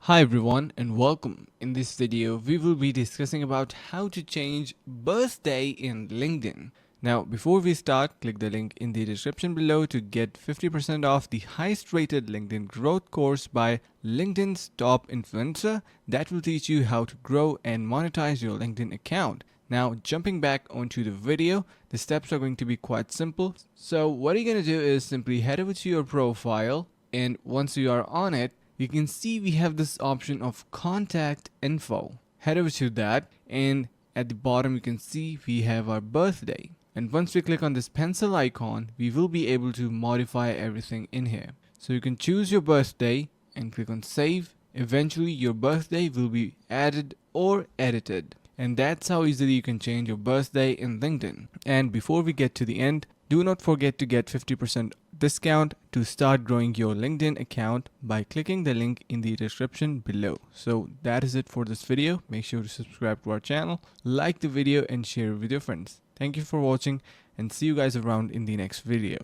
Hi everyone and welcome. In this video, we will be discussing about how to change birthday in LinkedIn. Now, before we start, click the link in the description below to get 50% off the highest rated LinkedIn growth course by LinkedIn's top influencer that will teach you how to grow and monetize your LinkedIn account. Now, jumping back onto the video, the steps are going to be quite simple. So what you're going to do is simply head over to your profile, and once you are on it, you can see we have this option of contact info. Head over to that, and at the bottom you can see we have our birthday. And once we click on this pencil icon, we will be able to modify everything in here. So you can choose your birthday and click on save. Eventually your birthday will be added or edited. And that's how easily you can change your birthday in LinkedIn. And before we get to the end, do not forget to get 50% discount to start growing your LinkedIn account by clicking the link in the description below. So that is it for this video. Make sure to subscribe to our channel, like the video and share it with your friends. Thank you for watching and see you guys around in the next video.